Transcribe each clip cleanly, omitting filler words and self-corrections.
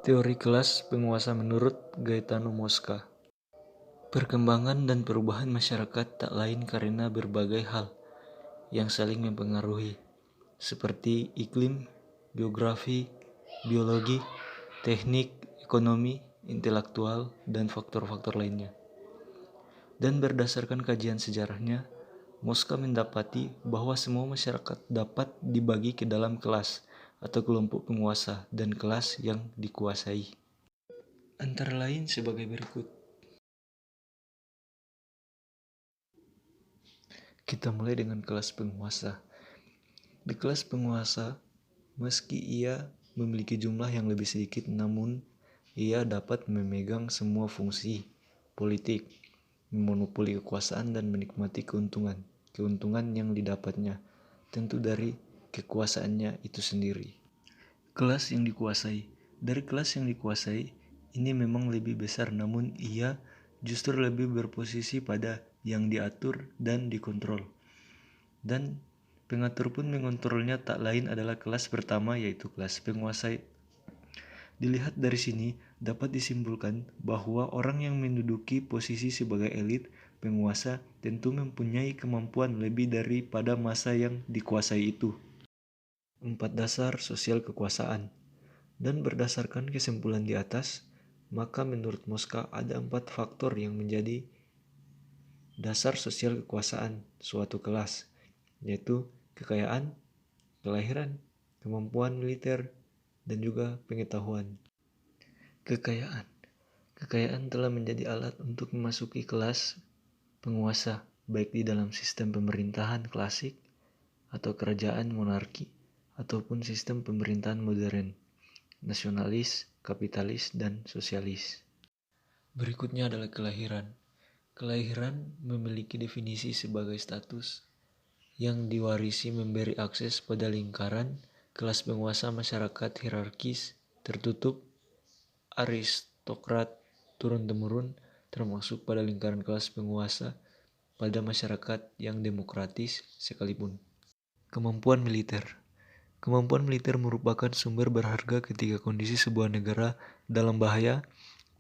Teori kelas penguasa menurut Gaetano Mosca. Perkembangan dan perubahan masyarakat tak lain karena berbagai hal yang saling mempengaruhi, seperti iklim, geografi, biologi, teknik, ekonomi, intelektual, dan faktor-faktor lainnya. Dan berdasarkan kajian sejarahnya, Mosca mendapati bahwa semua masyarakat dapat dibagi ke dalam kelas atau kelompok penguasa dan kelas yang dikuasai. Antara lain sebagai berikut. Kita mulai dengan kelas penguasa. Di kelas penguasa, meski ia memiliki jumlah yang lebih sedikit, namun ia dapat memegang semua fungsi politik, memonopoli kekuasaan dan menikmati keuntungan yang didapatnya, tentu dari kekuasaannya itu sendiri. Kelas yang dikuasai. Dari kelas yang dikuasai, ini memang lebih besar, namun ia justru lebih berposisi pada yang diatur dan dikontrol. Dan pengatur pun mengontrolnya tak lain adalah kelas pertama, yaitu kelas penguasa. Dilihat dari sini, dapat disimpulkan bahwa orang yang menduduki posisi sebagai elit penguasa tentu mempunyai kemampuan lebih daripada massa yang dikuasai itu. 4 dasar sosial kekuasaan. Dan berdasarkan kesimpulan di atas, maka menurut Mosca ada 4 faktor yang menjadi dasar sosial kekuasaan suatu kelas, yaitu kekayaan, kelahiran, kemampuan militer, dan juga pengetahuan. Kekayaan telah menjadi alat untuk memasuki kelas penguasa, baik di dalam sistem pemerintahan klasik atau kerajaan monarki, ataupun sistem pemerintahan modern, nasionalis, kapitalis, dan sosialis. Berikutnya adalah kelahiran. Kelahiran memiliki definisi sebagai status yang diwarisi memberi akses pada lingkaran kelas penguasa masyarakat hierarkis tertutup, aristokrat turun-temurun, termasuk pada lingkaran kelas penguasa pada masyarakat yang demokratis sekalipun. Kemampuan militer. Kemampuan militer merupakan sumber berharga ketika kondisi sebuah negara dalam bahaya,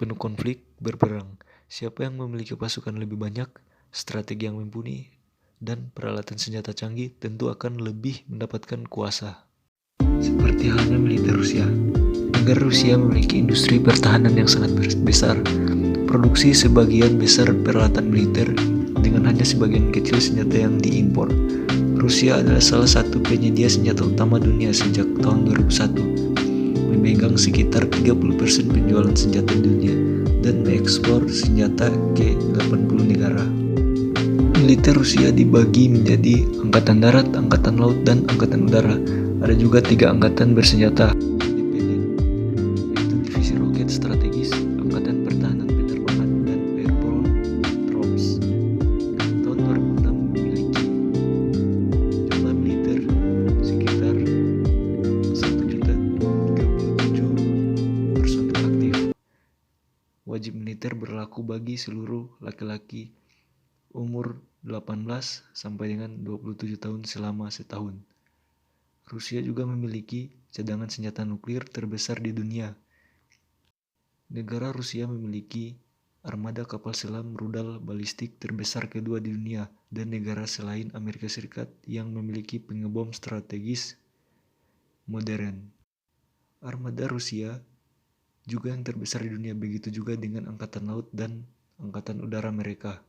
penuh konflik, berperang. Siapa yang memiliki pasukan lebih banyak, strategi yang mumpuni, dan peralatan senjata canggih tentu akan lebih mendapatkan kuasa. Seperti halnya militer Rusia. Negara Rusia memiliki industri pertahanan yang sangat besar, produksi sebagian besar peralatan militer dengan hanya sebagian kecil senjata yang diimpor. Rusia adalah salah satu penyedia senjata utama dunia sejak tahun 2001, memegang sekitar 30% penjualan senjata dunia, dan mengekspor senjata ke 80 negara. Militer Rusia dibagi menjadi Angkatan Darat, Angkatan Laut, dan Angkatan Udara. Ada juga 3 angkatan bersenjata independen, yaitu Divisi Roket Strategis, Angkatan Pertahanan Penerbangan, dan Airborne Troops. Tahun 2006 memiliki jumlah militer sekitar 1.037.000 personel aktif. Wajib militer berlaku bagi seluruh laki-laki umur 18 sampai dengan 27 tahun selama setahun. Rusia juga memiliki cadangan senjata nuklir terbesar di dunia. Negara Rusia memiliki armada kapal selam rudal balistik terbesar kedua di dunia, dan negara selain Amerika Serikat yang memiliki pengebom strategis modern. Armada Rusia juga yang terbesar di dunia, begitu juga dengan angkatan laut dan angkatan udara mereka.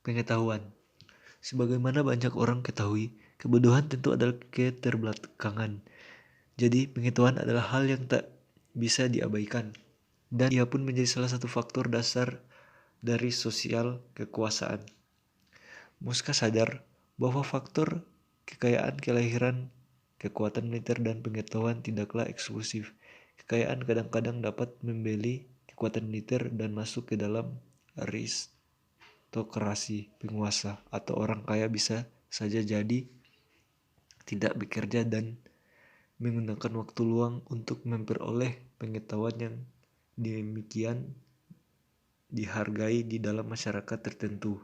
Pengetahuan. Sebagaimana banyak orang ketahui, kebodohan tentu adalah keterbelakangan. Jadi pengetahuan adalah hal yang tak bisa diabaikan, dan ia pun menjadi salah satu faktor dasar dari sosial kekuasaan. Mosca sadar bahwa faktor kekayaan, kelahiran, kekuatan militer, dan pengetahuan tidaklah eksklusif. Kekayaan kadang-kadang dapat membeli kekuatan militer dan masuk ke dalam aristokrasi penguasa, atau orang kaya bisa saja jadi tidak bekerja dan menggunakan waktu luang untuk memperoleh pengetahuan yang demikian dihargai di dalam masyarakat tertentu.